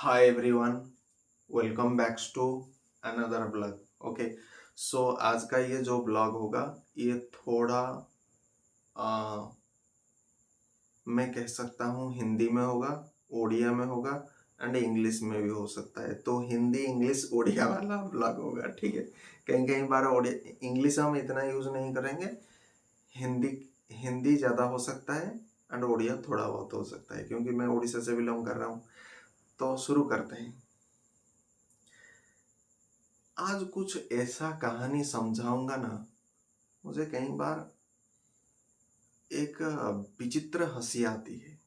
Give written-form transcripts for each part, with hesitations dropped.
Hi everyone, welcome back to another blog. Okay, so आज का ये जो ब्लॉग होगा ये थोड़ा मैं कह सकता हूँ हिंदी में होगा, ओडिया में होगा एंड इंग्लिश में भी हो सकता है। तो हिंदी इंग्लिश ओडिया वाला ब्लॉग होगा, ठीक है। कहीं कहीं बार ओडिया इंग्लिश हम इतना यूज नहीं करेंगे, हिंदी हिंदी ज़्यादा हो सकता है एंड ओडिया थोड़ा बहुत हो सकता है, क्योंकि मैं उड़ीसा से बिलोंग कर रहा हूँ। तो शुरू करते हैं। आज कुछ ऐसा कहानी समझाऊंगा ना, मुझे कई बार एक विचित्र हंसी आती है।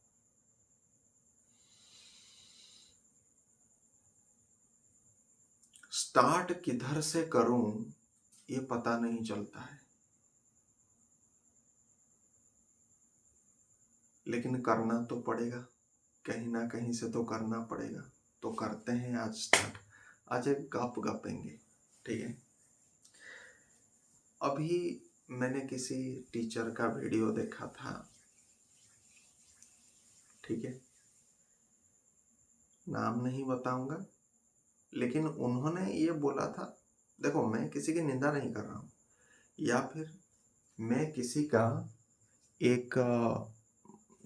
स्टार्ट किधर से करूं ये पता नहीं चलता है, लेकिन करना तो पड़ेगा, कहीं ना कहीं से तो करना पड़ेगा। तो करते हैं आज स्टार्ट। आज एक गप गपेंगे, ठीक है। अभी मैंने किसी टीचर का वीडियो देखा था, ठीक है, नाम नहीं बताऊंगा, लेकिन उन्होंने ये बोला था। देखो, मैं किसी की निंदा नहीं कर रहा हूँ, या फिर मैं किसी का एक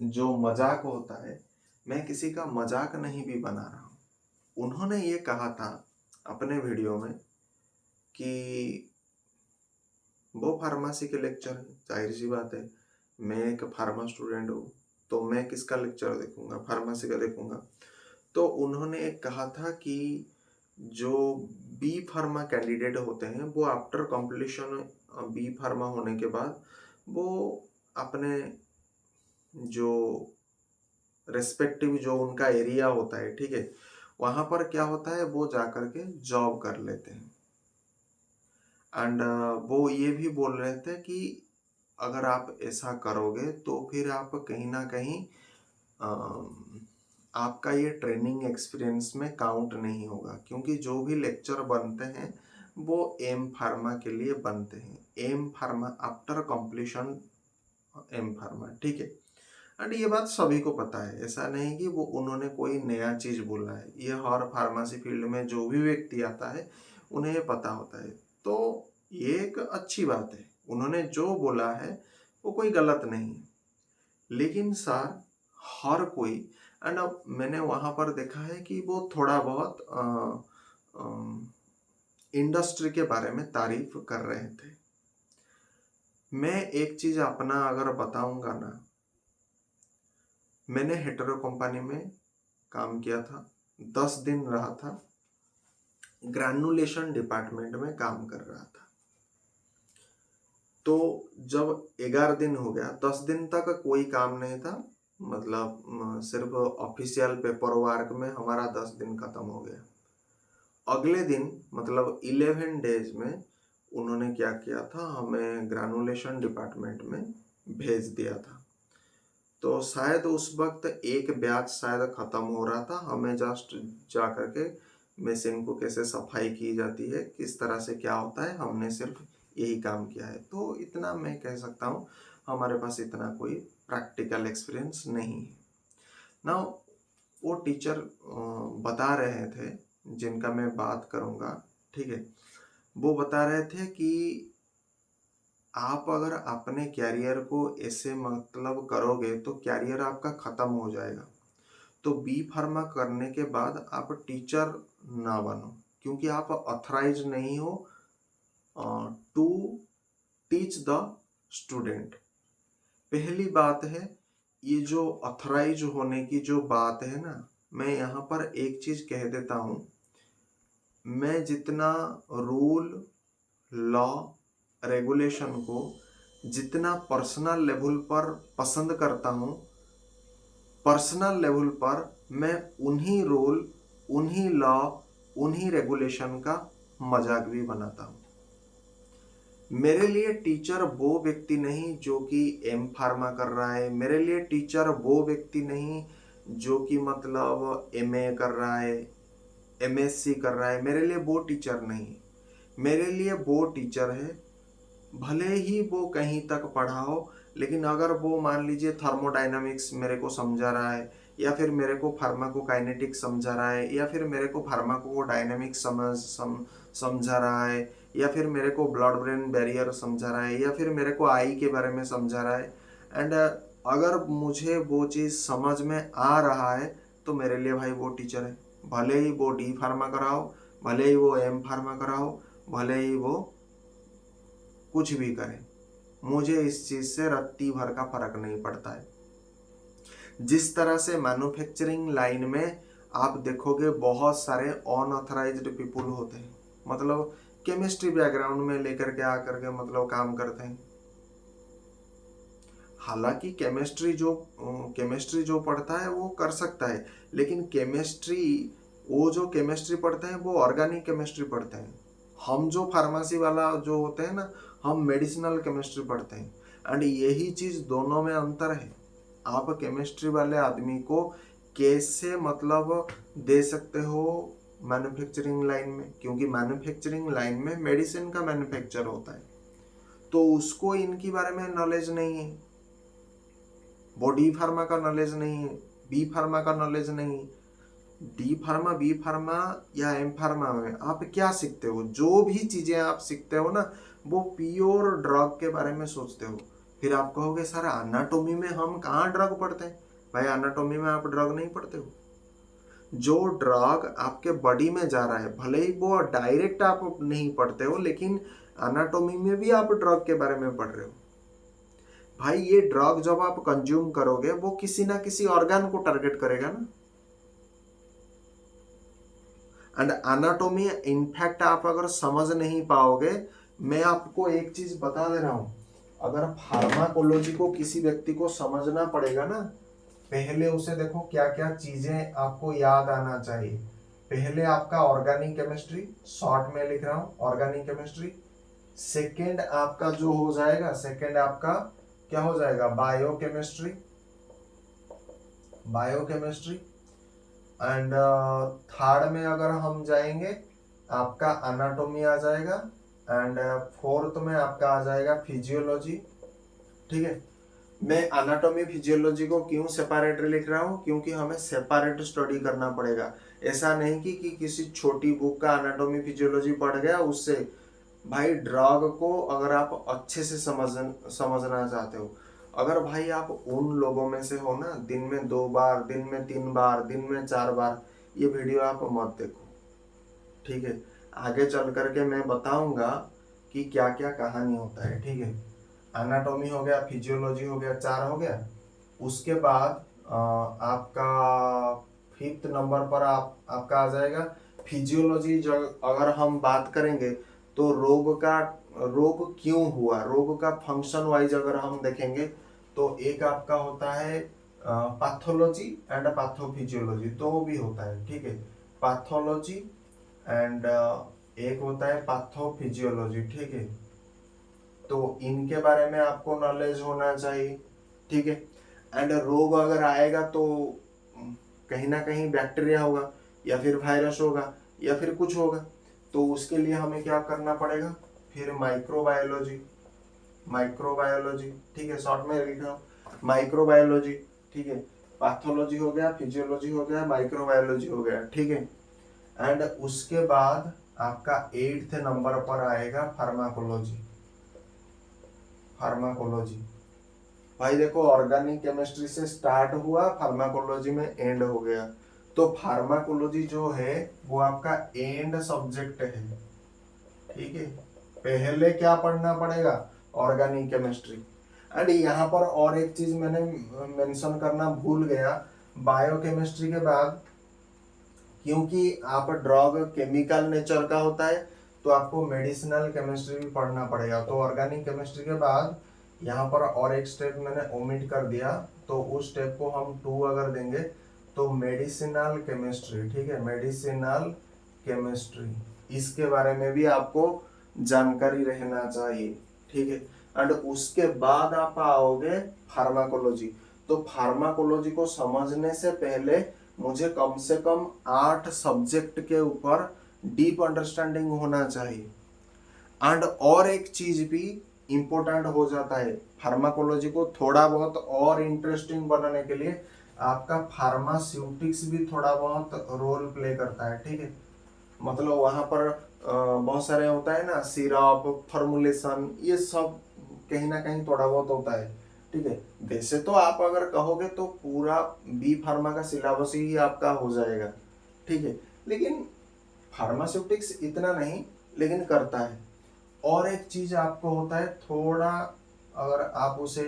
जो मजाक होता है, मैं किसी का मजाक नहीं भी बना रहा हूँ। उन्होंने ये कहा था अपने वीडियो में कि वो फार्मेसी के लेक्चर है, जाहिर सी बात है। मैं एक फार्मा स्टूडेंट हूँ, तो मैं किसका लेक्चर देखूंगा? फार्मेसी का देखूंगा। तो उन्होंने एक कहा था कि जो बी फार्मा कैंडिडेट होते हैं वो आफ्टर कंप्लीशन बी फार्मा होने के बाद वो अपने जो रेस्पेक्टिव जो उनका एरिया होता है, ठीक है, वहां पर क्या होता है, वो जाकर के जॉब कर लेते हैं। एंड वो ये भी बोल रहे थे कि अगर आप ऐसा करोगे तो फिर आप कहीं ना कहीं आपका ये ट्रेनिंग एक्सपीरियंस में काउंट नहीं होगा, क्योंकि जो भी लेक्चर बनते हैं वो एम फार्मा के लिए बनते हैं। M pharma after completion M pharma, ठीक है। एंड ये बात सभी को पता है, ऐसा नहीं कि वो उन्होंने कोई नया चीज बोला है। ये हर फार्मेसी फील्ड में जो भी व्यक्ति आता है उन्हें ये पता होता है। तो ये एक अच्छी बात है, उन्होंने जो बोला है वो कोई गलत नहीं है। लेकिन सर, हर कोई, एंड अब मैंने वहां पर देखा है कि वो थोड़ा बहुत इंडस्ट्री के बारे में तारीफ कर रहे थे। मैं एक चीज अपना अगर बताऊंगा ना, मैंने हेटेरो कंपनी में काम किया था, 10 दिन रहा था, ग्रैनुलेशन डिपार्टमेंट में काम कर रहा था। तो जब 11 दिन हो गया, 10 दिन तक कोई काम नहीं था, मतलब सिर्फ ऑफिशियल पेपर वर्क में हमारा 10 दिन खत्म हो गया। अगले दिन मतलब 11 डेज में उन्होंने क्या किया था, हमें ग्रैनुलेशन डिपार्टमेंट में भेज दिया था। तो शायद उस वक्त एक बैच शायद खत्म हो रहा था, हमें जस्ट जा करके मशीन को कैसे सफाई की जाती है, किस तरह से क्या होता है, हमने सिर्फ यही काम किया है। तो इतना मैं कह सकता हूँ, हमारे पास इतना कोई प्रैक्टिकल एक्सपीरियंस नहीं है ना। वो टीचर बता रहे थे, जिनका मैं बात करूँगा, ठीक है, वो बता रहे थे कि आप अगर अपने कैरियर को ऐसे मतलब करोगे तो कैरियर आपका खत्म हो जाएगा। तो बी फार्मा करने के बाद आप टीचर ना बनो, क्योंकि आप ऑथराइज नहीं हो टू टीच द स्टूडेंट। पहली बात है, ये जो ऑथराइज होने की जो बात है ना, मैं यहाँ पर एक चीज कह देता हूँ। मैं जितना रूल, लॉ, रेगुलेशन को जितना पर्सनल लेवल पर पसंद करता हूँ, पर्सनल लेवल पर मैं उन्हीं रूल, उन्हीं लॉ, उन्हीं रेगुलेशन का मजाक भी बनाता हूँ। मेरे लिए टीचर वो व्यक्ति नहीं जो कि एम फार्मा कर रहा है, मेरे लिए टीचर वो व्यक्ति नहीं जो कि मतलब एमए कर रहा है, एमएससी कर रहा है, मेरे लिए वो टीचर नहीं। मेरे लिए वो टीचर है, भले ही वो कहीं तक पढ़ा हो, लेकिन अगर वो मान लीजिए थर्मोडायनामिक्स मेरे को समझा रहा है, या फिर मेरे को फार्माकोकाइनेटिक समझा रहा है, या फिर मेरे को फार्माकोडायनेमिक समझा रहा है, या फिर मेरे को ब्लड ब्रेन बैरियर समझा रहा है, या फिर मेरे को आई के बारे में समझा रहा है। एंड अगर मुझे वो चीज़ समझ में आ रहा है तो मेरे लिए भाई वो टीचर है। भले ही वो डी फार्मा कराओ, भले ही वो एम फार्मा कराओ, भले ही वो कुछ भी करे, मुझे इस चीज़ से रत्ती भर का फर्क नहीं पड़ता है। जिस तरह से मैन्युफैक्चरिंग लाइन में आप देखोगे बहुत सारे अनऑथराइज्ड पीपुल होते हैं, मतलब केमिस्ट्री बैकग्राउंड में लेकर के आकर के मतलब काम करते हैं। हालांकि केमिस्ट्री जो पढ़ता है वो कर सकता है, लेकिन वो जो केमिस्ट्री पढ़ते हैं वो ऑर्गेनिक केमिस्ट्री पढ़ते हैं। हम जो फार्मेसी वाला जो होते हैं ना, हम मेडिसिनल केमिस्ट्री पढ़ते हैं। एंड यही चीज़ दोनों में अंतर है। आप केमिस्ट्री वाले आदमी को कैसे मतलब दे सकते हो मैन्युफैक्चरिंग लाइन में, क्योंकि मैन्युफैक्चरिंग लाइन में मेडिसिन का मैन्युफैक्चर होता है, तो उसको इनके बारे में नॉलेज नहीं है। वो डी फार्मा का नॉलेज नहीं है, बी फार्मा का नॉलेज नहीं है। डी फार्मा, बी फार्मा या एम फार्मा में आप क्या सीखते हो? जो भी चीजें आप सीखते हो ना, वो प्योर ड्रग के बारे में सोचते हो। फिर आप कहोगे सर एनाटॉमी में हम कहाँ ड्रग पढ़ते हैं? भाई एनाटॉमी में आप ड्रग नहीं पढ़ते हो। जो ड्रग आपके बॉडी में जा रहा है, भले ही वो डायरेक्ट आप नहीं पढ़ते हो, लेकिन एनाटॉमी में भी आप ड्रग के बारे में पढ़ रहे हो। भाई ये ड्रग जब आप कंज्यूम करोगे वो किसी ना किसी ऑर्गन को टारगेट करेगा ना। एंड एनाटॉमी इनफैक्ट आप अगर समझ नहीं पाओगे, मैं आपको एक चीज बता दे रहा हूं, अगर फार्माकोलॉजी को किसी व्यक्ति को समझना पड़ेगा ना, पहले उसे देखो क्या क्या चीजें आपको याद आना चाहिए। पहले आपका ऑर्गेनिक केमिस्ट्री, शॉर्ट में लिख रहा हूं ऑर्गेनिक केमिस्ट्री। सेकेंड आपका जो हो जाएगा, सेकेंड आपका क्या हो जाएगा? Biochemistry, biochemistry. एंड थर्ड में अगर हम जाएंगे आपका एनाटॉमी आ जाएगा। एंड फोर्थ में आपका आ जाएगा फिजियोलॉजी। ठीक है, मैं एनाटॉमी फिजियोलॉजी को क्यों सेपरेट लिख रहा हूँ? क्योंकि हमें सेपरेट स्टडी करना पड़ेगा। ऐसा नहीं कि किसी छोटी बुक का एनाटॉमी फिजियोलॉजी पढ़ गया उससे। भाई ड्रग को अगर आप अच्छे से समझना चाहते हो, अगर भाई आप उन लोगों में से हो ना, दिन में 2 बार, दिन में 3 बार, दिन में 4 बार ये वीडियो आप मत देखो। ठीक है, आगे चल करके मैं बताऊंगा कि क्या क्या कहानी होता है। ठीक है, एनाटॉमी हो गया, फिजियोलॉजी हो गया, 4 हो गया। उसके बाद आपका 5th नंबर पर आपका आ जाएगा फिजियोलॉजी। अगर हम बात करेंगे तो रोग क्यों हुआ, रोग का फंक्शन वाइज अगर हम देखेंगे तो एक आपका होता है पैथोलॉजी एंड पैथोफिजियोलॉजी, तो भी होता है। ठीक है, पैथोलॉजी एंड एक होता है पैथोफिजियोलॉजी। ठीक है, तो इनके बारे में आपको नॉलेज होना चाहिए। ठीक है, एंड रोग अगर आएगा तो कहीं ना कहीं बैक्टीरिया होगा, या फिर वायरस होगा, या फिर कुछ होगा, तो उसके लिए हमें क्या करना पड़ेगा? फिर माइक्रोबायोलॉजी, माइक्रोबायोलॉजी। ठीक है, शॉर्ट में लिख रहा हूँ माइक्रोबायोलॉजी। ठीक है, पैथोलॉजी हो गया, फिजियोलॉजी हो गया, माइक्रोबायोलॉजी हो गया। ठीक है, एंड उसके बाद आपका 8th नंबर पर आएगा फार्माकोलॉजी। फार्माकोलॉजी भाई देखो, ऑर्गेनिक केमिस्ट्री से स्टार्ट हुआ, फार्माकोलॉजी में एंड हो गया, तो फार्माकोलॉजी जो है वो आपका एंड सब्जेक्ट है। ठीक है, पहले क्या पढ़ना पड़ेगा? Organic chemistry. एंड यहाँ पर और एक चीज मैंने मेंशन करना भूल गया, बायोकेमिस्ट्री के बाद, क्योंकि आप ड्रग केमिकल नेचर का होता है तो आपको मेडिसिनल केमिस्ट्री भी पढ़ना पड़ेगा। तो ऑर्गेनिक केमिस्ट्री के बाद यहाँ पर और एक स्टेप मैंने ओमिट कर दिया, तो उस स्टेप को हम 2 अगर देंगे तो मेडिसिनल केमिस्ट्री। ठीक है, मेडिसिनल केमिस्ट्री, इसके बारे में भी आपको जानकारी रहना चाहिए। ठीक है, एंड उसके बाद आप आओगे फार्माकोलॉजी। तो फार्माकोलॉजी को समझने से पहले मुझे कम से कम 8 सब्जेक्ट के ऊपर डीप अंडरस्टैंडिंग होना चाहिए। एंड और एक चीज भी इम्पोर्टेंट हो जाता है फार्माकोलॉजी को थोड़ा बहुत और इंटरेस्टिंग बनाने के लिए, आपका फार्मास्यूटिक्स भी थोड़ा बहुत रोल प्ले करता है, ठीक है। मतलब वहां पर बहुत सारे होता है ना, सिरप, फॉर्मुलेशन, ये सब कहीं ना कहीं थोड़ा बहुत होता है, ठीक है। वैसे तो आप अगर कहोगे तो पूरा बी फार्मा का सिलेबस ही आपका हो जाएगा, ठीक है। लेकिन फार्मास्यूटिक्स इतना नहीं, लेकिन करता है। और एक चीज आपको होता है थोड़ा, अगर आप उसे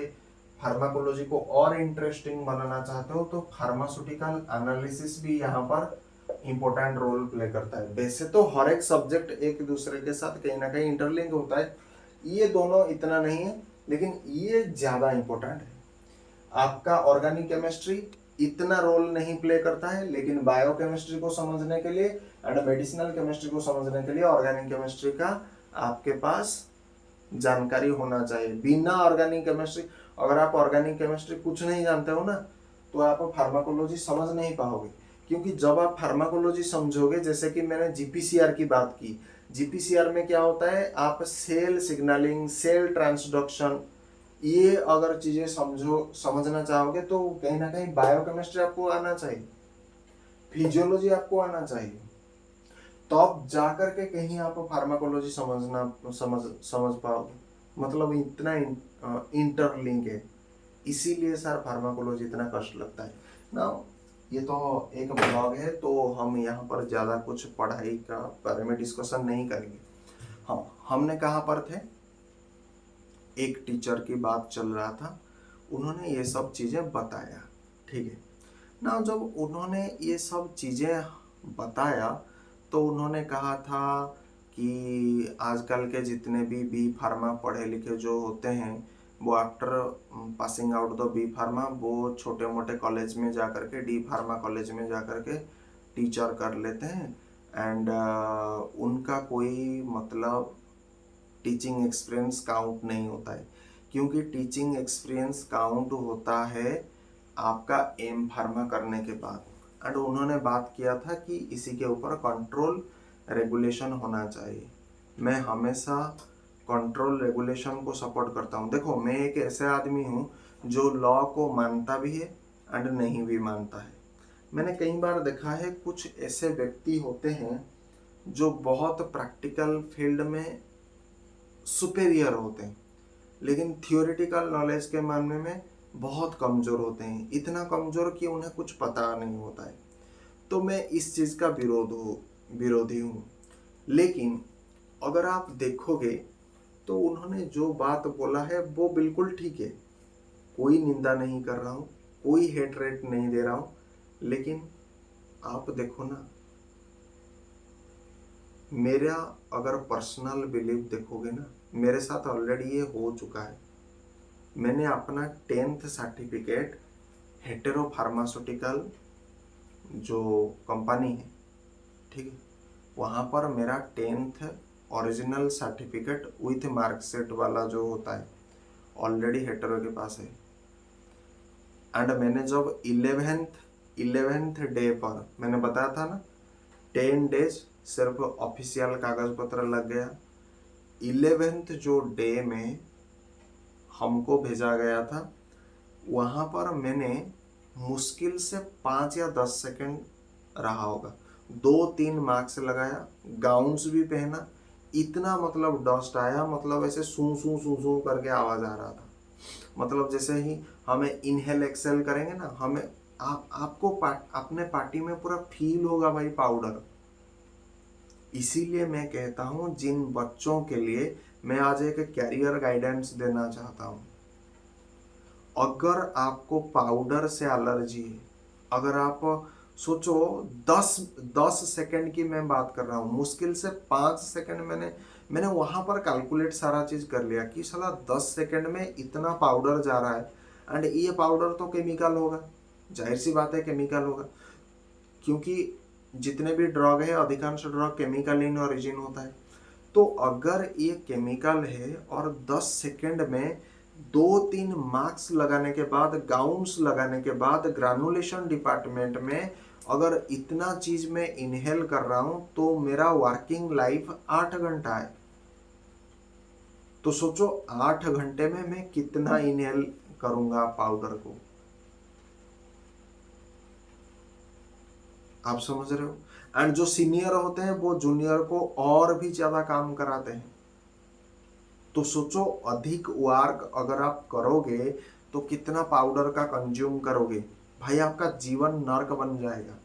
फार्माकोलॉजी को और इंटरेस्टिंग बनाना चाहते हो तो फार्मास्यूटिकल एनालिसिस भी यहाँ पर इंपॉर्टेंट रोल प्ले करता है। वैसे तो हर एक सब्जेक्ट एक दूसरे के साथ कहीं ना कहीं इंटरलिंक होता है, ये दोनों इतना नहीं है, लेकिन ये ज्यादा इंपॉर्टेंट है। आपका ऑर्गेनिक केमिस्ट्री इतना रोल नहीं प्ले करता है, लेकिन बायोकेमिस्ट्री को समझने के लिए एंड मेडिसिनल केमिस्ट्री को समझने के लिए ऑर्गेनिक केमिस्ट्री का आपके पास जानकारी होना चाहिए। बिना ऑर्गेनिक केमिस्ट्री, अगर आप ऑर्गेनिक केमिस्ट्री कुछ नहीं जानते हो ना, तो आप फार्माकोलॉजी समझ नहीं पाओगे। क्योंकि जब आप फार्माकोलॉजी समझोगे, जैसे कि मैंने जीपीसीआर की बात की, जीपीसीआर में क्या होता है, आप सेल सिग्नलिंग, सेल ट्रांसडक्शन, ये अगर चीजें समझना चाहोगे तो कहीं ना कहीं बायोकेमिस्ट्री आपको आना चाहिए, फिजियोलॉजी आपको आना चाहिए, तब जाकर के कहीं आप फार्माकोलॉजी समझ पाओगे। मतलब इतना इंटरलिंक है, इसीलिए सर फार्माकोलॉजी इतना कष्ट लगता है ना। ये तो एक ब्लॉग है, तो हम यहाँ पर ज़्यादा कुछ पढ़ाई का बारे में डिस्कशन नहीं करेंगे। हाँ, हमने कहाँ पर थे, एक टीचर की बात चल रहा था, उन्होंने ये सब चीज़ें बताया, ठीक है ना। जब उन्होंने ये सब चीज़ें बताया तो उन्होंने कहा था कि आजकल के जितने भी बी फार्मा पढ़े लिखे जो होते हैं, वो after passing out the B pharma वो छोटे मोटे कॉलेज में जा कर के, डी फार्मा कॉलेज में जा कर के टीचर कर लेते हैं। एंड उनका कोई मतलब टीचिंग एक्सपीरियंस काउंट नहीं होता है, क्योंकि टीचिंग एक्सपीरियंस काउंट होता है आपका एम फार्मा करने के बाद। एंड उन्होंने बात किया था कि इसी के ऊपर कंट्रोल रेगुलेशन होना चाहिए। मैं हमेशा कंट्रोल रेगुलेशन को सपोर्ट करता हूँ। देखो, मैं एक ऐसे आदमी हूँ जो लॉ को मानता भी है एंड नहीं भी मानता है। मैंने कई बार देखा है कुछ ऐसे व्यक्ति होते हैं जो बहुत प्रैक्टिकल फील्ड में सुपेरियर होते हैं, लेकिन थियोरिटिकल नॉलेज के मामले में बहुत कमज़ोर होते हैं, इतना कमज़ोर कि उन्हें कुछ पता नहीं होता है। तो मैं इस चीज़ का विरोधी हूँ। लेकिन अगर आप देखोगे तो उन्होंने जो बात बोला है वो बिल्कुल ठीक है, कोई निंदा नहीं कर रहा हूँ, कोई हेट रेट नहीं दे रहा हूँ। लेकिन आप देखो ना, मेरा अगर पर्सनल बिलीव देखोगे ना, मेरे साथ ऑलरेडी ये हो चुका है। मैंने अपना 10th सर्टिफिकेट हेटेरो फार्मास्यूटिकल जो कंपनी है, ठीक है, वहाँ पर मेरा 10th original certificate with marksheet वाला जो होता है ऑलरेडी हेटेरो के पास है। एंड मैंने जब 11th डे पर, मैंने बताया था ना 10 डेज सिर्फ ऑफिशियल कागज पत्र लग गया। 11th जो डे में हमको भेजा गया था, वहाँ पर मैंने मुश्किल से 5 या 10 सेकंड रहा होगा, 2-3 मार्क्स लगाया, गाउन्स भी पहना, इतना मतलब डस्ट आया, मतलब ऐसे सू सू सू सू करके आवाज़ आ रहा था। मतलब जैसे ही हमें इनहेल एक्सेल करेंगे ना, हमें आपको अपने पार्टी में पूरा फील होगा भाई पाउडर। इसीलिए मैं कहता हूँ जिन बच्चों के लिए मैं आज एक कैरियर गाइडेंस देना चाहता हूँ, अगर आपको पाउडर से एलर्जी है, अगर आप सोचो 10 सेकंड की मैं बात कर रहा हूँ, मुश्किल से 5 सेकंड मैंने वहां पर कैलकुलेट सारा चीज कर लिया कि साला 10 सेकंड में इतना पाउडर जा रहा है। एंड ये पाउडर तो केमिकल होगा, जाहिर सी बात है केमिकल होगा, क्योंकि जितने भी ड्रग है अधिकांश ड्रग केमिकल इन ओरिजिन होता है। तो अगर ये केमिकल है और 10 सेकंड में 2-3 मार्क्स लगाने के बाद, गाउन्स लगाने के बाद, ग्रानुलेशन डिपार्टमेंट में अगर इतना चीज मैं इनहेल कर रहा हूं, तो मेरा वर्किंग लाइफ 8 घंटा है। तो सोचो 8 घंटे में मैं कितना इनहेल करूंगा पाउडर को। आप समझ रहे हो? एंड जो सीनियर होते हैं वो जूनियर को और भी ज्यादा काम कराते हैं। तो सोचो, अधिक वर्क अगर आप करोगे तो कितना पाउडर का कंज्यूम करोगे, भाई आपका जीवन नर्क बन जाएगा।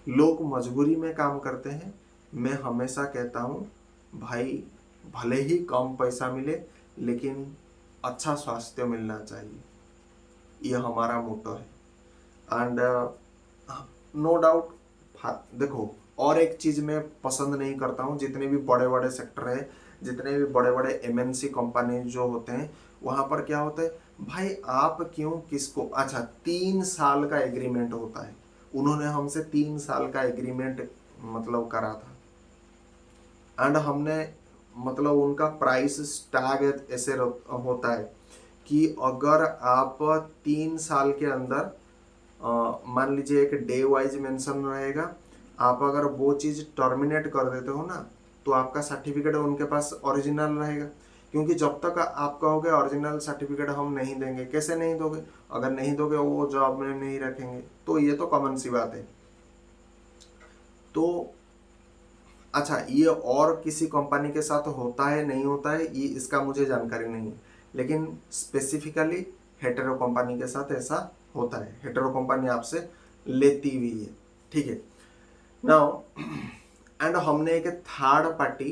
लोग मजबूरी में काम करते हैं। मैं हमेशा कहता हूँ भाई, भले ही कम पैसा मिले लेकिन अच्छा स्वास्थ्य मिलना चाहिए, ये हमारा मोटो है। एंड नो डाउट, देखो, और एक चीज मैं पसंद नहीं करता हूँ, जितने भी बड़े बड़े सेक्टर है, जितने भी बड़े बड़े एमएनसी कंपनी जो होते हैं, वहां पर क्या होता है, भाई आप क्यों किसको, अच्छा 3 साल का एग्रीमेंट होता है, उन्होंने हमसे 3 साल का एग्रीमेंट मतलब करा था। एंड हमने मतलब उनका प्राइस टैग ऐसे होता है कि अगर आप 3 साल के अंदर मान लीजिए एक डे वाइज मेंशन रहेगा, आप अगर वो चीज़ टर्मिनेट कर देते हो ना, तो आपका सर्टिफिकेट उनके पास ओरिजिनल रहेगा। क्योंकि जब तक आप कहोगे ओरिजिनल सर्टिफिकेट हम नहीं देंगे, कैसे नहीं दोगे, अगर नहीं दोगे वो जॉब में नहीं रखेंगे, तो ये तो कॉमन सी बात है। तो अच्छा, ये और किसी कंपनी के साथ होता है नहीं होता है, ये इसका मुझे जानकारी नहीं है, लेकिन स्पेसिफिकली हेटेरो कंपनी के साथ ऐसा होता है, हेटेरो कंपनी आपसे लेती हुई है, ठीक है। नाउ एंड हमने एक थर्ड पार्टी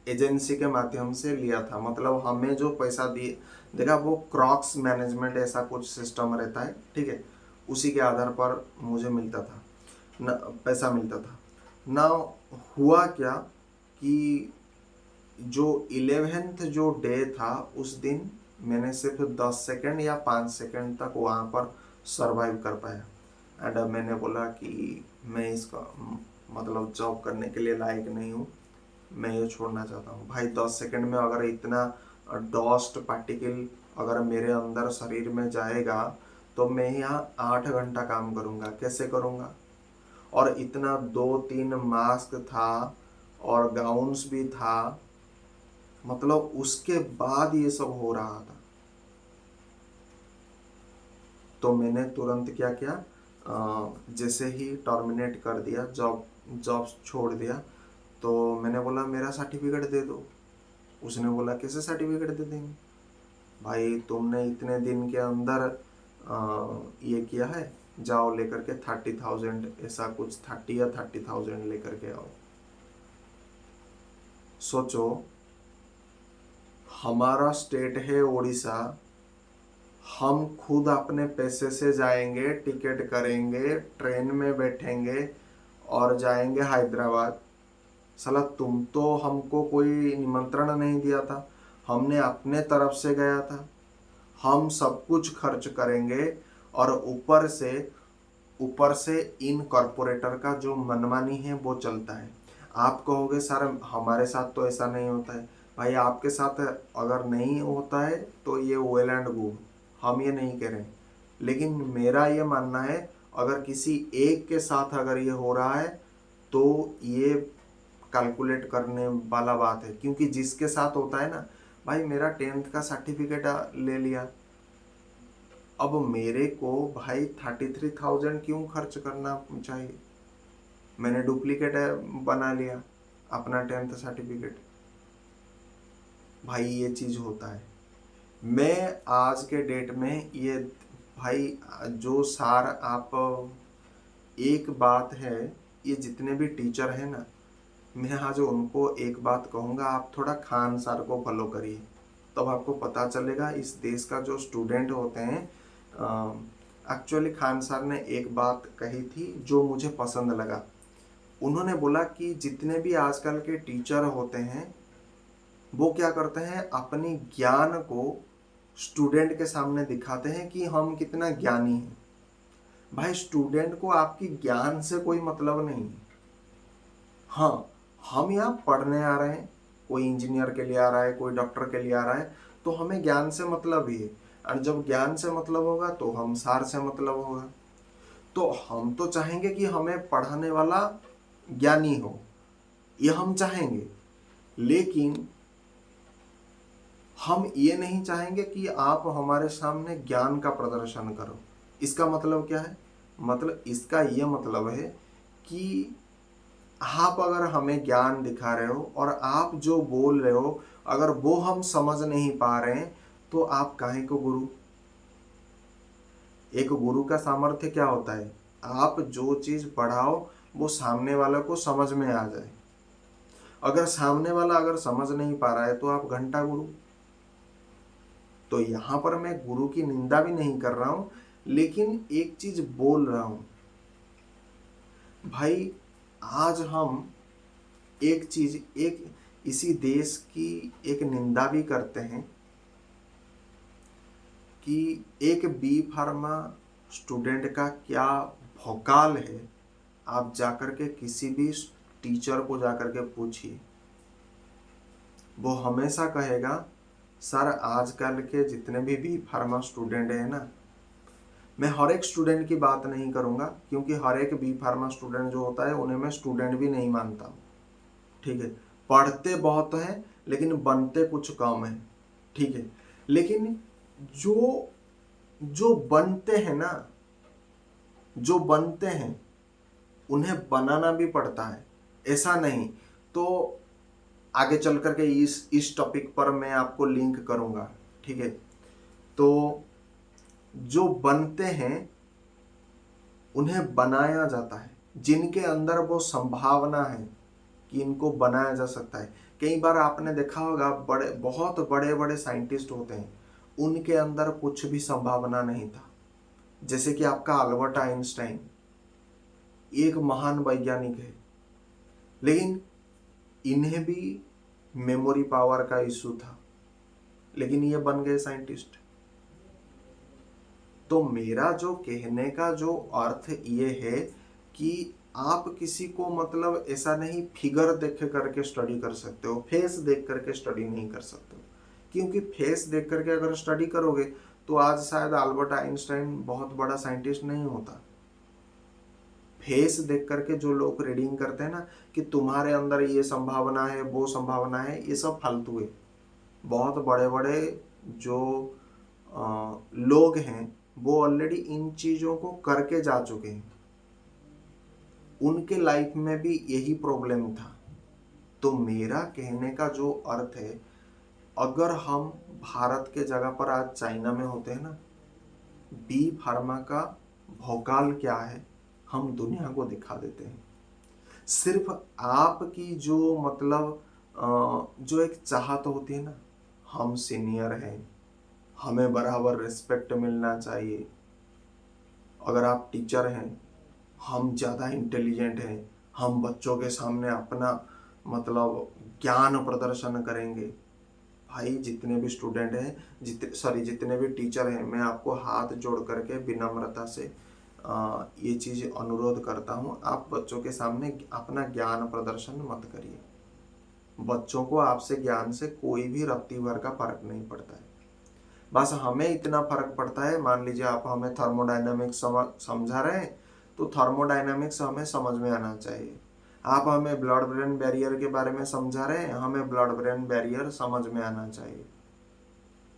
एजेंसी के माध्यम से लिया था, मतलब हमें जो पैसा दिए देखा, वो क्रॉक्स मैनेजमेंट ऐसा कुछ सिस्टम रहता है, ठीक है, उसी के आधार पर मुझे मिलता था न, पैसा मिलता था ना। हुआ क्या कि जो 11th जो डे था, उस दिन मैंने सिर्फ 10 सेकंड या 5 सेकंड तक वहाँ पर सरवाइव कर पाया। एंड मैंने बोला कि मैं इसका मतलब जॉब करने के लिए लायक नहीं हूँ, मैं ये छोड़ना चाहता हूँ। भाई 10 सेकंड में अगर इतना डस्ट पार्टिकल अगर मेरे अंदर शरीर में जाएगा, तो मैं यहाँ 8 घंटा काम करूँगा, कैसे करूँगा? और इतना 2-3 मास्क था और गाउन्स भी था, मतलब उसके बाद ये सब हो रहा था। तो मैंने तुरंत क्या किया, जैसे ही टर्मिनेट कर दिया, जॉब छोड़ दिया, तो मैंने बोला मेरा सर्टिफिकेट दे दो। उसने बोला कैसे सर्टिफिकेट दे देंगे, भाई तुमने इतने दिन के अंदर ये किया है, जाओ लेकर के 30,000 ऐसा कुछ 30 या 30,000 लेकर के आओ। सोचो, हमारा स्टेट है उड़ीसा, हम खुद अपने पैसे से जाएंगे, टिकट करेंगे, ट्रेन में बैठेंगे और जाएंगे हैदराबाद। साला तुम तो हमको कोई निमंत्रण नहीं दिया था, हमने अपने तरफ से गया था, हम सब कुछ खर्च करेंगे, और ऊपर से इन कॉरपोरेटर का जो मनमानी है वो चलता है। आप कहोगे सर हमारे साथ तो ऐसा नहीं होता है, भाई आपके साथ अगर नहीं होता है तो ये वेल एंड गुड, हम ये नहीं कह रहे, लेकिन मेरा ये मानना है अगर किसी एक के साथ अगर ये हो रहा है तो ये कैलकुलेट करने वाला बात है। क्योंकि जिसके साथ होता है ना, भाई मेरा 10th का सर्टिफिकेट ले लिया, अब मेरे को भाई 33,000 क्यों खर्च करना चाहिए, मैंने डुप्लीकेट बना लिया अपना 10th सर्टिफिकेट। भाई ये चीज होता है। मैं आज के डेट में ये, भाई जो सार आप, एक बात है, ये जितने भी टीचर हैं ना, मैं आज उनको एक बात कहूँगा, आप थोड़ा खान सर को फॉलो करिए, तब आपको पता चलेगा इस देश का जो स्टूडेंट होते हैं। एक्चुअली खान सर ने एक बात कही थी जो मुझे पसंद लगा। उन्होंने बोला कि जितने भी आजकल के टीचर होते हैं वो क्या करते हैं, अपनी ज्ञान को स्टूडेंट के सामने दिखाते हैं कि हम कितना ज्ञानी हैं। भाई स्टूडेंट को आपकी ज्ञान से कोई मतलब नहीं है। हाँ, हम यहाँ पढ़ने आ रहे हैं, कोई इंजीनियर के लिए आ रहा है, कोई डॉक्टर के लिए आ रहा है, तो हमें ज्ञान से मतलब ही है। और जब ज्ञान से मतलब होगा तो हम सार से मतलब होगा। तो हम तो चाहेंगे कि हमें पढ़ाने वाला ज्ञानी हो, ये हम चाहेंगे, लेकिन हम ये नहीं चाहेंगे कि आप हमारे सामने ज्ञान का प्रदर्शन करो। इसका मतलब क्या है? मतलब इसका ये मतलब है कि आप अगर हमें ज्ञान दिखा रहे हो और आप जो बोल रहे हो अगर वो हम समझ नहीं पा रहे हैं, तो आप काहे को गुरु? एक गुरु का सामर्थ्य क्या होता है? आप जो चीज पढ़ाओ वो सामने वाले को समझ में आ जाए। अगर सामने वाला अगर समझ नहीं पा रहा है तो आप घंटा गुरु। तो यहां पर मैं गुरु की निंदा भी नहीं कर रहा हूं, लेकिन एक चीज बोल रहा हूं भाई, आज हम एक चीज, एक इसी देश की एक निंदा भी करते हैं कि एक बी फार्मा स्टूडेंट का क्या भौकाल है। आप जाकर के किसी भी टीचर को जाकर के पूछिए, वो हमेशा कहेगा सर आजकल के जितने भी बी फार्मा स्टूडेंट हैं ना, मैं हर एक स्टूडेंट की बात नहीं करूंगा क्योंकि हर एक बी फार्मा स्टूडेंट जो होता है उन्हें मैं स्टूडेंट भी नहीं मानता, ठीक है। पढ़ते बहुत हैं लेकिन बनते कुछ कम है, ठीक है। लेकिन जो जो बनते हैं ना, जो बनते हैं उन्हें बनाना भी पड़ता है, ऐसा नहीं। तो आगे चल करके इस टॉपिक पर मैं आपको लिंक करूंगा, ठीक है। तो जो बनते हैं उन्हें बनाया जाता है, जिनके अंदर वो संभावना है कि इनको बनाया जा सकता है। कई बार आपने देखा होगा बड़े बहुत बड़े बड़े साइंटिस्ट होते हैं, उनके अंदर कुछ भी संभावना नहीं था। जैसे कि आपका अल्बर्ट आइंस्टाइन एक महान वैज्ञानिक है, लेकिन इन्हें भी मेमोरी पावर का इशू था, लेकिन ये बन गए साइंटिस्ट। तो मेरा जो कहने का जो अर्थ ये है कि आप किसी को मतलब ऐसा नहीं फिगर देख करके स्टडी कर सकते हो, फेस देख करके स्टडी नहीं कर सकते हो। क्योंकि फेस देख करके अगर स्टडी करोगे तो आज शायद अल्बर्ट आइंस्टाइन बहुत बड़ा साइंटिस्ट नहीं होता। फेस देख करके जो लोग रीडिंग करते हैं ना कि तुम्हारे अंदर ये संभावना है वो संभावना है, ये सब फालतू है। बहुत बड़े बड़े जो लोग हैं वो ऑलरेडी इन चीजों को करके जा चुके हैं, उनके लाइफ में भी यही प्रॉब्लम था। तो मेरा कहने का जो अर्थ है, अगर हम भारत के जगह पर आज चाइना में होते हैं ना, बी फार्मा का भौकाल क्या है हम दुनिया को दिखा देते हैं। सिर्फ आपकी जो मतलब जो एक चाहत होती है ना, हम सीनियर हैं, हमें बराबर रिस्पेक्ट मिलना चाहिए। अगर आप टीचर हैं, हम ज़्यादा इंटेलिजेंट हैं, हम बच्चों के सामने अपना मतलब ज्ञान प्रदर्शन करेंगे। भाई जितने भी स्टूडेंट हैं, जितने भी टीचर हैं, मैं आपको हाथ जोड़ करके विनम्रता से ये चीज़ अनुरोध करता हूँ, आप बच्चों के सामने अपना ज्ञान प्रदर्शन मत करिए। बच्चों को आपसे ज्ञान से कोई भी रत्ती भर का फर्क नहीं पड़ता है। बस हमें इतना फर्क पड़ता है, मान लीजिए आप हमें थर्मोडायनामिक्स समझा रहे हैं तो थर्मोडायनामिक्स हमें समझ में आना चाहिए। आप हमें ब्लड ब्रेन बैरियर के बारे में समझा रहे हैं, हमें ब्लड ब्रेन बैरियर समझ में आना चाहिए।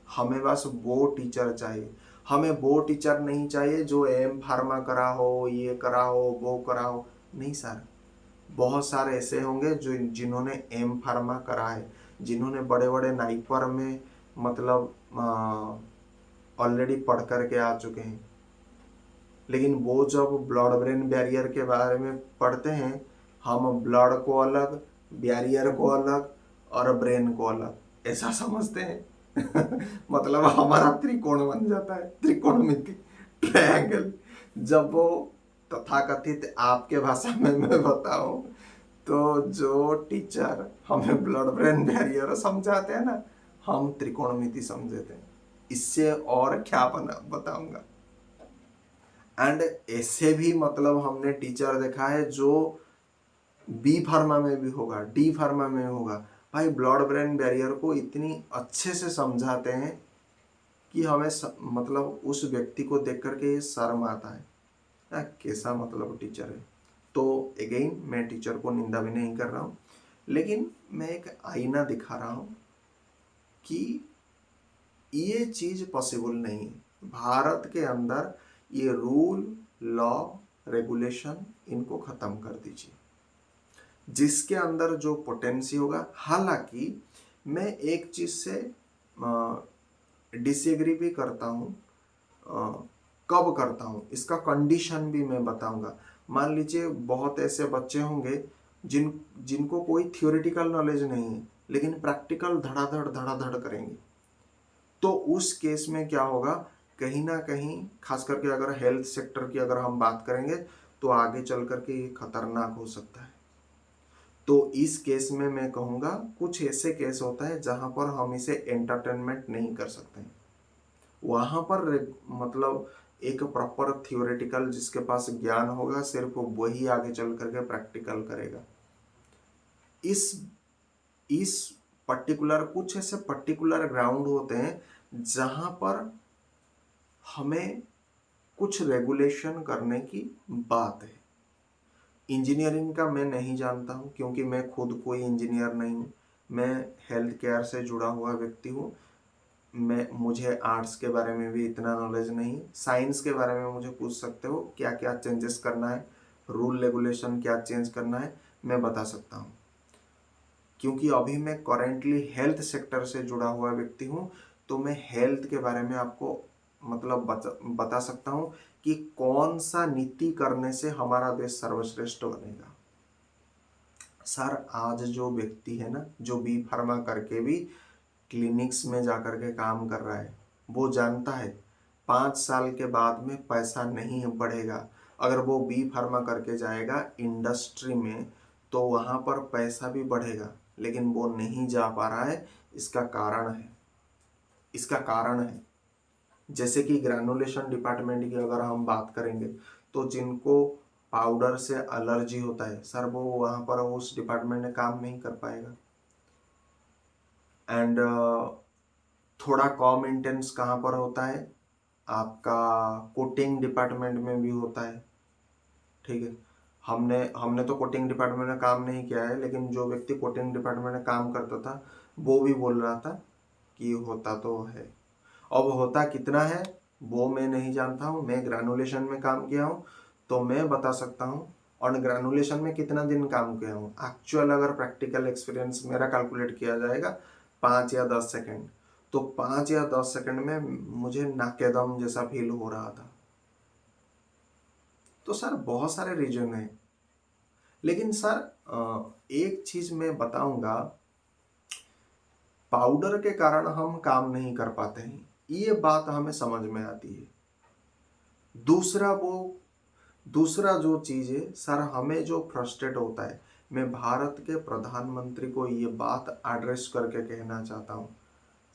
हमें बस वो टीचर चाहिए। हमें वो टीचर नहीं चाहिए जो एम फार्मा करा हो, ये करा हो, वो करा हो। नहीं सर, बहुत सारे ऐसे होंगे जो जिन्होंने एम फार्मा करा है, जिन्होंने बड़े बड़े नाइपर में मतलब ऑलरेडी पढ़ करके आ चुके हैं, लेकिन वो जब ब्लड ब्रेन बैरियर के बारे में पढ़ते हैं, हम ब्लड को अलग, बैरियर को अलग और ब्रेन को अलग ऐसा समझते हैं। मतलब हमारा त्रिकोण बन जाता है, त्रिकोणमिति, ट्रायंगल। जब वो तथाकथित आपके भाषा में मैं बताऊं तो जो टीचर हमें ब्लड ब्रेन बैरियर समझाते हैं ना, हम त्रिकोणमिति समझते हैं। इससे और क्या बना बताऊंगा। एंड ऐसे भी मतलब हमने टीचर देखा है जो बी फार्मा में भी होगा, डी फार्मा में होगा, भाई ब्लड ब्रेन बैरियर को इतनी अच्छे से समझाते हैं कि हमें मतलब उस व्यक्ति को देख करके शर्म आता है, कैसा मतलब टीचर है। तो अगेन मैं टीचर को निंदा भी नहीं कर रहा हूँ, लेकिन मैं एक आईना दिखा रहा हूँ कि ये चीज पॉसिबल नहीं है। भारत के अंदर ये रूल, लॉ, रेगुलेशन इनको ख़त्म कर दीजिए, जिसके अंदर जो पोटेंसी होगा। हालांकि मैं एक चीज़ से डिसएग्री भी करता हूँ, कब करता हूँ इसका कंडीशन भी मैं बताऊंगा। मान लीजिए बहुत ऐसे बच्चे होंगे जिनको कोई थियोरेटिकल नॉलेज नहीं है, लेकिन प्रैक्टिकल धड़ाधड़ करेंगे, तो उस केस में क्या होगा, कहीं ना कहीं खास करके अगर हेल्थ सेक्टर की अगर हम बात करेंगे तो आगे चल करके ये खतरनाक हो सकता है। तो इस केस में मैं कहूँगा कुछ ऐसे केस होता है जहाँ पर हम इसे एंटरटेनमेंट नहीं कर सकते हैं। वहाँ पर मतलब एक प्रॉपर थियोरेटिकल जिसके पास ज्ञान होगा सिर्फ वही आगे चल करके प्रैक्टिकल करेगा। इस पर्टिकुलर कुछ ऐसे पर्टिकुलर ग्राउंड होते हैं जहाँ पर हमें कुछ रेगुलेशन करने की बात है। इंजीनियरिंग का मैं नहीं जानता हूँ क्योंकि मैं खुद कोई इंजीनियर नहीं हूँ, मैं हेल्थ केयर से जुड़ा हुआ व्यक्ति हूँ। मुझे आर्ट्स के बारे में भी इतना नॉलेज नहीं। साइंस के बारे में मुझे पूछ सकते हो क्या क्या चेंजेस करना है, रूल रेगुलेशन क्या चेंज करना है, मैं बता सकता हूँ। क्योंकि अभी मैं करेंटली हेल्थ सेक्टर से जुड़ा हुआ व्यक्ति हूँ, तो मैं हेल्थ के बारे में आपको मतलब बता सकता हूँ कि कौन सा नीति करने से हमारा देश सर्वश्रेष्ठ बनेगा। सर आज जो व्यक्ति है ना, जो बी फार्मा करके भी क्लिनिक्स में जाकर के काम कर रहा है, वो जानता है 5 साल के बाद में पैसा नहीं बढ़ेगा। अगर वो बी फार्मा करके जाएगा इंडस्ट्री में तो वहाँ पर पैसा भी बढ़ेगा, लेकिन वो नहीं जा पा रहा है। इसका कारण है जैसे कि ग्रैनुलेशन डिपार्टमेंट की अगर हम बात करेंगे तो जिनको पाउडर से एलर्जी होता है सर, वो वहाँ पर उस डिपार्टमेंट में काम नहीं कर पाएगा। एंड थोड़ा कम इंटेंस कहाँ पर होता है, आपका कोटिंग डिपार्टमेंट में भी होता है। ठीक है, हमने तो कोटिंग डिपार्टमेंट में काम नहीं किया है, लेकिन जो व्यक्ति कोटिंग डिपार्टमेंट में काम करता था वो भी बोल रहा था कि होता तो है। अब होता कितना है वो मैं नहीं जानता हूँ, मैं ग्रैनुलेशन में काम किया हूँ तो मैं बता सकता हूँ। और ग्रैनुलेशन में कितना दिन काम किया हूँ, एक्चुअल अगर प्रैक्टिकल एक्सपीरियंस मेरा कैलकुलेट किया जाएगा 5 या 10 सेकंड, तो 5 या 10 सेकंड में मुझे नाकेदम जैसा फील हो रहा था। तो सर बहुत सारे रीजन है, लेकिन सर एक चीज मैं बताऊंगा, पाउडर के कारण हम काम नहीं कर पाते हैं, ये बात हमें समझ में आती है। दूसरा जो चीज है सर, हमें जो फ्रस्ट्रेट होता है, मैं भारत के प्रधानमंत्री को ये बात एड्रेस करके कहना चाहता हूँ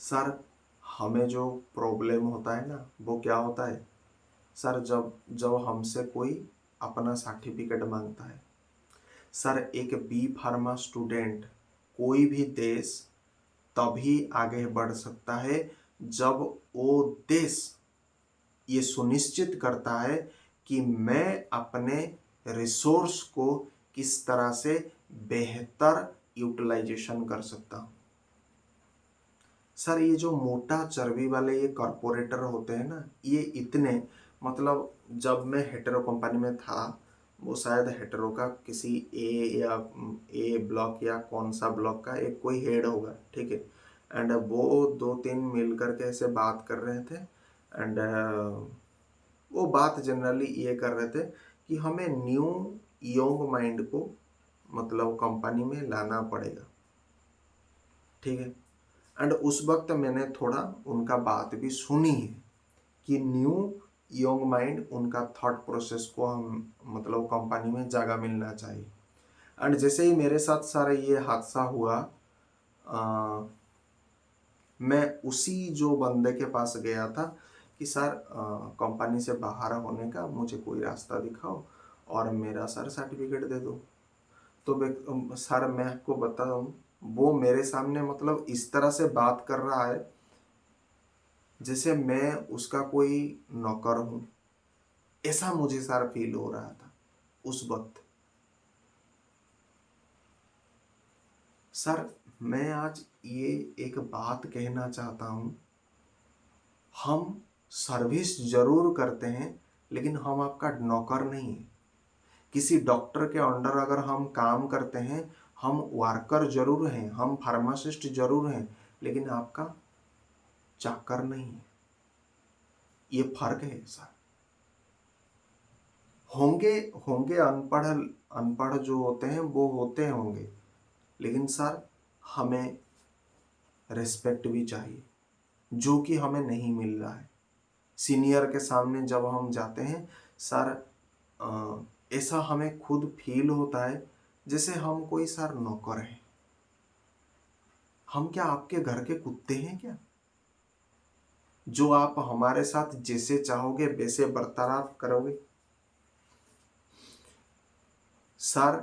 सर, हमें जो प्रॉब्लम होता है ना वो क्या होता है सर, जब जब हमसे कोई अपना सर्टिफिकेट मांगता है सर, एक बी फार्मा स्टूडेंट कोई भी देश तभी आगे बढ़ सकता है जब वो देश ये सुनिश्चित करता है कि मैं अपने रिसोर्स को किस तरह से बेहतर यूटिलाइजेशन कर सकता हूँ। सर ये जो मोटा चर्बी वाले ये कॉरपोरेटर होते हैं ना, ये इतने मतलब जब मैं हेटेरो कंपनी में था, वो शायद हेटेरो का किसी ए ब्लॉक या कौन सा ब्लॉक का एक कोई हेड होगा, ठीक है। एंड वो 2-3 मिल करके ऐसे बात कर रहे थे। एंड वो बात जनरली ये कर रहे थे कि हमें न्यू यंग माइंड को मतलब कंपनी में लाना पड़ेगा, ठीक है। एंड उस वक्त मैंने थोड़ा उनका बात भी सुनी है कि न्यू यंग माइंड, उनका थॉट प्रोसेस को हम मतलब कंपनी में जगह मिलना चाहिए। एंड जैसे ही मेरे साथ सारा ये हादसा हुआ, मैं उसी जो बंदे के पास गया था कि सर कंपनी से बाहर होने का मुझे कोई रास्ता दिखाओ और मेरा सर सर्टिफिकेट दे दो। तो सर मैं आपको बता दूँ, वो मेरे सामने मतलब इस तरह से बात कर रहा है जैसे मैं उसका कोई नौकर हूँ, ऐसा मुझे सर फील हो रहा था उस वक्त। सर मैं आज ये एक बात कहना चाहता हूँ, हम सर्विस जरूर करते हैं लेकिन हम आपका नौकर नहीं है। किसी डॉक्टर के अंडर अगर हम काम करते हैं, हम वर्कर जरूर हैं, हम फार्मासिस्ट जरूर हैं, लेकिन आपका चाकर नहीं है। ये फर्क है सर। होंगे होंगे अनपढ़ अनपढ़ जो होते हैं वो होते होंगे, लेकिन सर हमें रिस्पेक्ट भी चाहिए, जो कि हमें नहीं मिल रहा है। सीनियर के सामने जब हम जाते हैं सर, ऐसा हमें खुद फील होता है जैसे हम कोई सर नौकर हैं। हम क्या आपके घर के कुत्ते हैं क्या, जो आप हमारे साथ जैसे चाहोगे वैसे बर्ताव करोगे? सर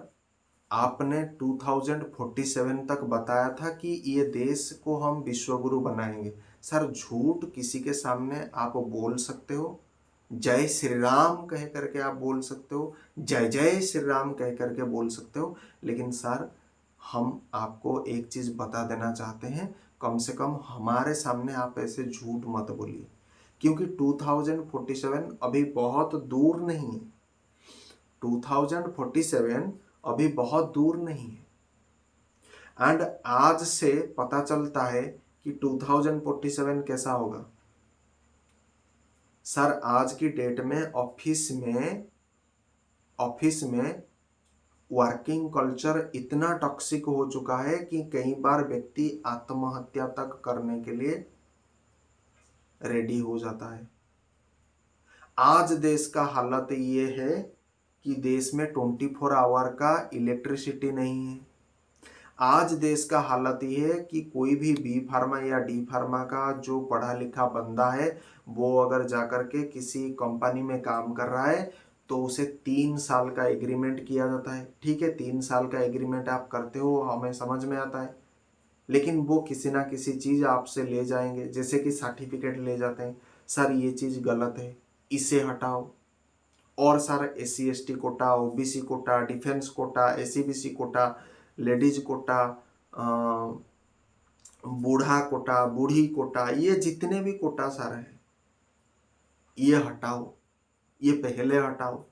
आपने 2047 तक बताया था कि ये देश को हम विश्वगुरु बनाएंगे। सर झूठ किसी के सामने आप बोल सकते हो, जय श्री राम कह करके आप बोल सकते हो, जय जय श्री राम कह करके बोल सकते हो, लेकिन सर हम आपको एक चीज बता देना चाहते हैं, कम से कम हमारे सामने आप ऐसे झूठ मत बोलिए, क्योंकि 2047 अभी बहुत दूर नहीं है। 2047 अभी बहुत दूर नहीं है। एंड आज से पता चलता है कि 2047 कैसा होगा। सर आज की डेट में ऑफिस में वर्किंग कल्चर इतना टॉक्सिक हो चुका है कि कई बार व्यक्ति आत्महत्या तक करने के लिए रेडी हो जाता है। आज देश का हालत ये है कि देश में 24 आवर का इलेक्ट्रिसिटी नहीं है। आज देश का हालत ये है कि कोई भी बी फार्मा या डी फार्मा का जो पढ़ा लिखा बंदा है, वो अगर जाकर के किसी कंपनी में काम कर रहा है तो उसे 3 साल का एग्रीमेंट किया जाता है। ठीक है, 3 साल का एग्रीमेंट आप करते हो, हमें समझ में आता है, लेकिन वो किसी ना किसी चीज आपसे ले जाएंगे, जैसे कि सर्टिफिकेट ले जाते हैं। सर ये चीज गलत है, इसे हटाओ। और sir SC ST quota, OBC quota, defence quota, SC BC quota, ladies quota, बूढ़ा कोटा, बूढ़ी कोटा, ये जितने भी कोटा सर हैं, ये हटाओ, ये पहले हटाओ।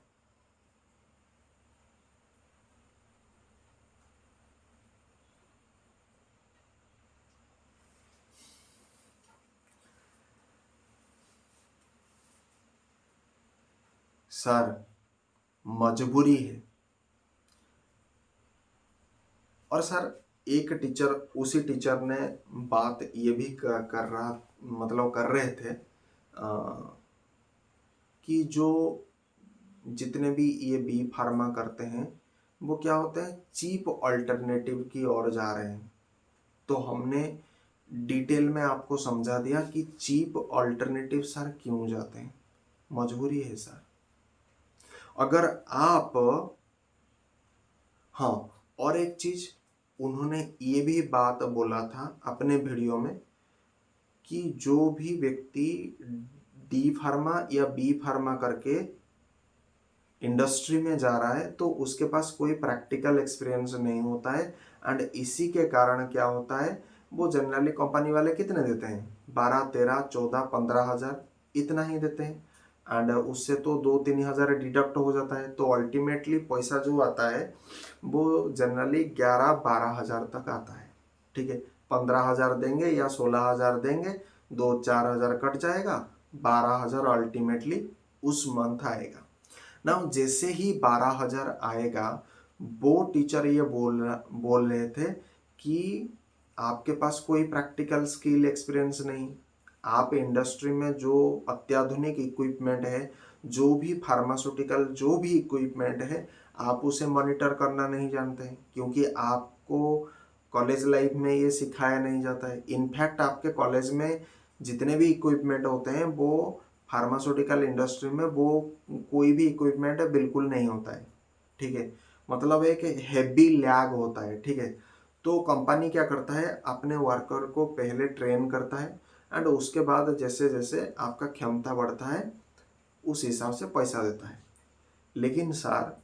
सर मजबूरी है। और सर एक टीचर, उसी टीचर ने बात ये भी कर रहा, मतलब कर रहे थे कि जो जितने भी ये बी फार्मा करते हैं वो क्या होते हैं, चीप अल्टरनेटिव की ओर जा रहे हैं। तो हमने डिटेल में आपको समझा दिया कि चीप अल्टरनेटिव सर क्यों जाते हैं। मजबूरी है सर। अगर आप, हाँ, और एक चीज उन्होंने ये भी बात बोला था अपने वीडियो में कि जो भी व्यक्ति डी फार्मा या बी फार्मा करके इंडस्ट्री में जा रहा है तो उसके पास कोई प्रैक्टिकल एक्सपीरियंस नहीं होता है। एंड इसी के कारण क्या होता है, वो जनरली कंपनी वाले कितने देते हैं, 12, 13, 14, 15 हज़ार इतना ही देते हैं। एंड उससे तो 2-3 हज़ार डिडक्ट हो जाता है, तो अल्टीमेटली पैसा जो आता है वो जनरली 11-12 हज़ार तक आता है। ठीक है, 15 हज़ार देंगे या 16 हज़ार देंगे, 2-4 हज़ार कट जाएगा, 12 हज़ार अल्टीमेटली उस मंथ आएगा ना। जैसे ही 12 हज़ार आएगा, वो टीचर ये बोल रहे थे कि आपके पास कोई प्रैक्टिकल स्किल एक्सपीरियंस नहीं, आप इंडस्ट्री में जो अत्याधुनिक इक्विपमेंट है, जो भी फार्मास्यूटिकल जो भी इक्विपमेंट है, आप उसे मॉनिटर करना नहीं जानते हैं, क्योंकि आपको कॉलेज लाइफ में ये सिखाया नहीं जाता है। इनफैक्ट आपके कॉलेज में जितने भी इक्विपमेंट होते हैं वो फार्मास्यूटिकल इंडस्ट्री में वो कोई भी इक्विपमेंट बिल्कुल नहीं होता है। ठीक है, मतलब एक हैवी लैग होता है। ठीक है, तो कंपनी क्या करता है, अपने वर्कर को पहले ट्रेन करता है एंड उसके बाद जैसे जैसे आपका क्षमता बढ़ता है उस हिसाब से पैसा देता है। लेकिन सर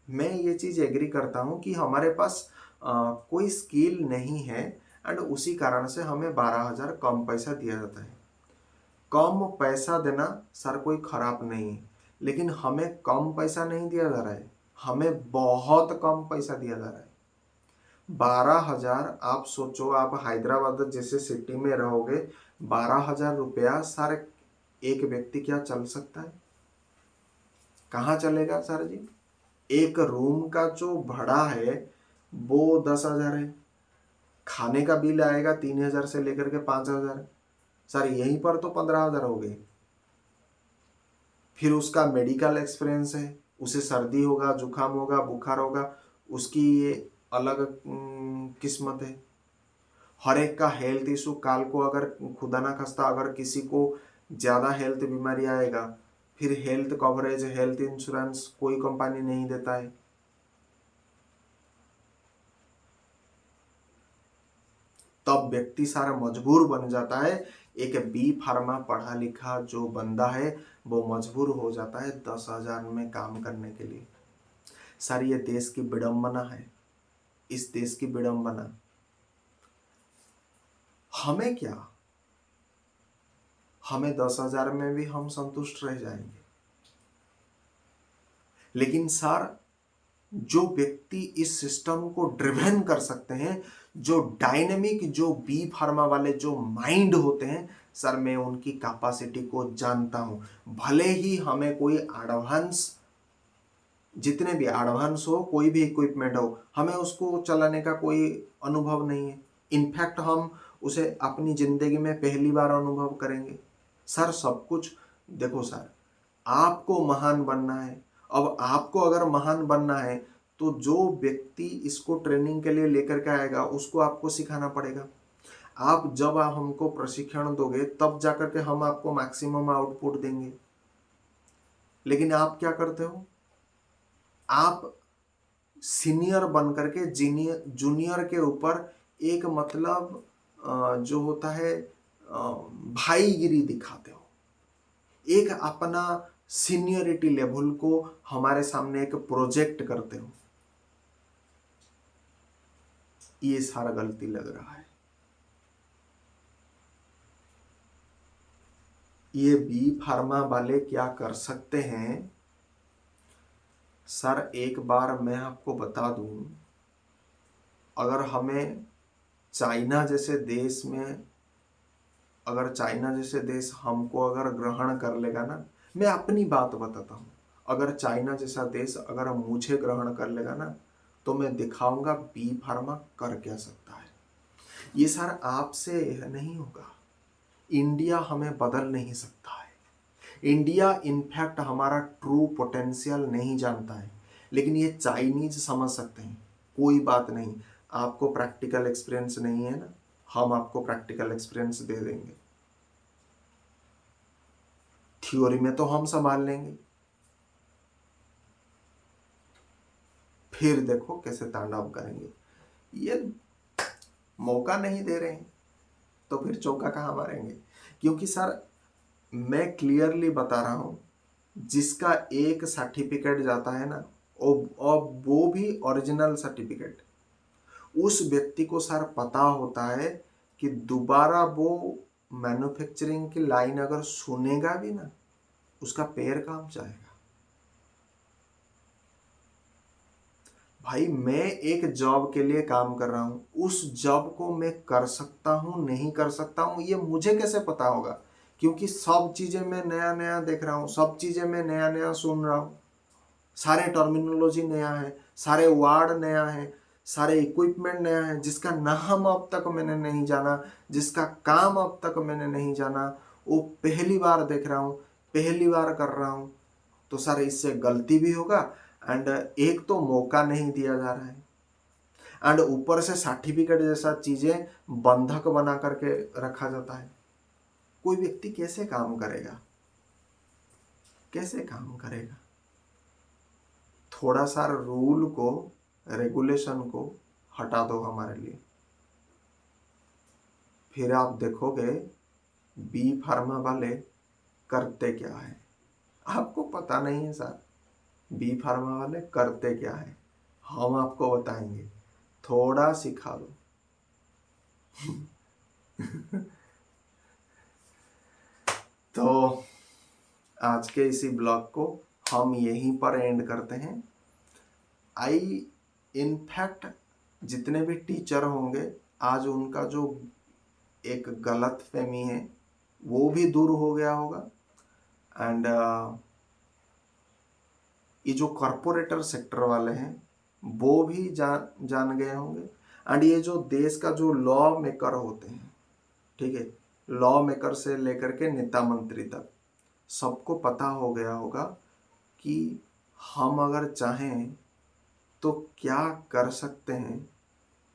मैं ये चीज़ एग्री करता हूँ कि हमारे पास कोई स्किल नहीं है एंड उसी कारण से हमें 12 हज़ार कम पैसा दिया जाता है। कम पैसा देना सर कोई खराब नहीं है, लेकिन हमें कम पैसा नहीं दिया जा रहा है, हमें बहुत कम पैसा दिया जा रहा है। 12,000, आप सोचो, आप हैदराबाद जैसे सिटी में रहोगे, 12,000 रुपया सर एक व्यक्ति क्या चल सकता है? कहाँ चलेगा सर जी? एक रूम का जो भाड़ा है वो 10,000 है, खाने का बिल आएगा 3,000 से लेकर के 5,000, सर यहीं पर तो 15,000 हो गए। फिर उसका मेडिकल एक्सपेंस है, उसे सर्दी होगा, जुकाम होगा, बुखार होगा, उसकी ये अलग किस्मत है। हर एक का हेल्थ इशू, काल को अगर खुदा ना खास्ता अगर किसी को ज़्यादा हेल्थ बीमारी आएगा, फिर हेल्थ कवरेज, हेल्थ इंश्योरेंस कोई कंपनी नहीं देता है। तब व्यक्ति सारा मजबूर बन जाता है। एक बी फार्मा पढ़ा लिखा जो बंदा है वो मजबूर हो जाता है 10,000 में काम करने के लिए। सर ये देश की विडंबना है, इस देश की विडंबना। हमें क्या, हमें 10,000 में भी हम संतुष्ट रह जाएंगे। लेकिन सर जो व्यक्ति इस सिस्टम को ड्रिवन कर सकते हैं, जो डायनेमिक, जो बी फार्मा वाले जो माइंड होते हैं, सर मैं उनकी कैपेसिटी को जानता हूं। भले ही हमें कोई एडवांस, जितने भी एडवांस हो, कोई भी इक्विपमेंट हो, हमें उसको चलाने का कोई अनुभव नहीं है। इनफैक्ट हम उसे अपनी जिंदगी में पहली बार अनुभव करेंगे। सर सब कुछ देखो सर, आपको महान बनना है। अब आपको अगर महान बनना है तो जो व्यक्ति इसको ट्रेनिंग के लिए लेकर के आएगा उसको आपको सिखाना पड़ेगा। आप जब आप हमको प्रशिक्षण दोगे तब जाकर के हम आपको मैक्सिमम आउटपुट देंगे। लेकिन आप क्या करते हो, आप सीनियर बन करके जूनियर के ऊपर एक मतलब जो होता है भाईगिरी दिखाते हो, एक अपना सीनियरिटी लेवल को हमारे सामने एक प्रोजेक्ट करते हो। ये सारा गलती लग रहा है। ये बी फार्मा वाले क्या कर सकते हैं सर, एक बार मैं आपको बता दूं, अगर हमें चाइना जैसे देश में, अगर चाइना जैसे देश हमको अगर ग्रहण कर लेगा ना, मैं अपनी बात बताता हूँ, अगर चाइना जैसा देश अगर मुझे ग्रहण कर लेगा ना तो मैं दिखाऊंगा बी फार्मा कर क्या सकता है। ये सर आपसे नहीं होगा। इंडिया हमें बदल नहीं सकता है। इंडिया इनफैक्ट हमारा ट्रू पोटेंशियल नहीं जानता है, लेकिन ये चाइनीज समझ सकते हैं। कोई बात नहीं, आपको प्रैक्टिकल एक्सपीरियंस नहीं है ना, हम आपको प्रैक्टिकल एक्सपीरियंस दे देंगे। थ्योरी में तो हम संभाल लेंगे, फिर देखो कैसे तांडव करेंगे। ये मौका नहीं दे रहे हैं तो फिर चौका कहाँ मारेंगे? क्योंकि सर मैं क्लियरली बता रहा हूं, जिसका एक सर्टिफिकेट जाता है ना, और वो भी ओरिजिनल सर्टिफिकेट, उस व्यक्ति को सर पता होता है कि दोबारा वो मैन्युफैक्चरिंग की लाइन अगर सुनेगा भी ना, उसका पैर काम जाएगा। भाई मैं एक जॉब के लिए काम कर रहा हूं, उस जॉब को मैं कर सकता हूं नहीं कर सकता हूं ये मुझे कैसे पता होगा? क्योंकि सब चीजें मैं नया नया देख रहा हूं, सब चीजें मैं नया नया सुन रहा हूं, सारे टर्मिनोलॉजी नया है, सारे वर्ड नया है, सारे इक्विपमेंट नया है, जिसका नाम अब तक मैंने नहीं जाना, जिसका काम अब तक मैंने नहीं जाना, वो पहली बार देख रहा हूँ, पहली बार कर रहा हूँ। तो सर इससे गलती भी होगा, एंड एक तो मौका नहीं दिया जा रहा है, एंड ऊपर से सर्टिफिकेट जैसा चीजें बंधक बना करके रखा जाता है। कोई व्यक्ति कैसे काम करेगा, कैसे काम करेगा? थोड़ा सा रूल को, रेगुलेशन को हटा दो हमारे लिए, फिर आप देखोगे बी फार्मा वाले करते क्या है। आपको पता नहीं है सर बी फार्मा वाले करते क्या है, हम आपको बताएंगे, थोड़ा सिखा दो। तो आज के इसी ब्लॉग को हम यहीं पर एंड करते हैं। इनफैक्ट जितने भी टीचर होंगे, आज उनका जो एक गलत फहमी है वो भी दूर हो गया होगा। एंड ये जो कॉरपोरेटर सेक्टर वाले हैं वो भी जान गए होंगे। एंड ये जो देश का जो लॉ मेकर होते हैं, ठीक है, लॉ मेकर से लेकर के नेता मंत्री तक सबको पता हो गया होगा कि हम अगर चाहें तो क्या कर सकते हैं,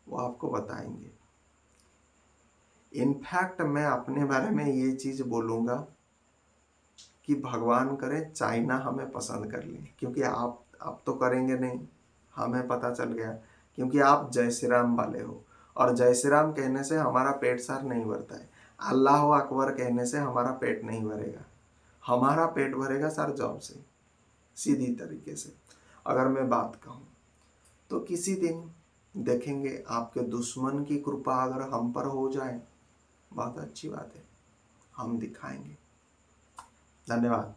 वो आपको बताएंगे। इनफैक्ट मैं अपने बारे में ये चीज़ बोलूँगा कि भगवान करे चाइना हमें पसंद कर ले, क्योंकि आप तो करेंगे नहीं, हमें पता चल गया, क्योंकि आप जय श्री राम वाले हो। और जय श्री राम कहने से हमारा पेट सार नहीं भरता है, अल्लाह अकबर कहने से हमारा पेट नहीं भरेगा। हमारा पेट भरेगा सर जॉब से, सीधी तरीके से। अगर मैं बात कहूँ तो किसी दिन देखेंगे आपके दुश्मन की कृपा अगर हम पर हो जाए, बहुत अच्छी बात है, हम दिखाएंगे। धन्यवाद।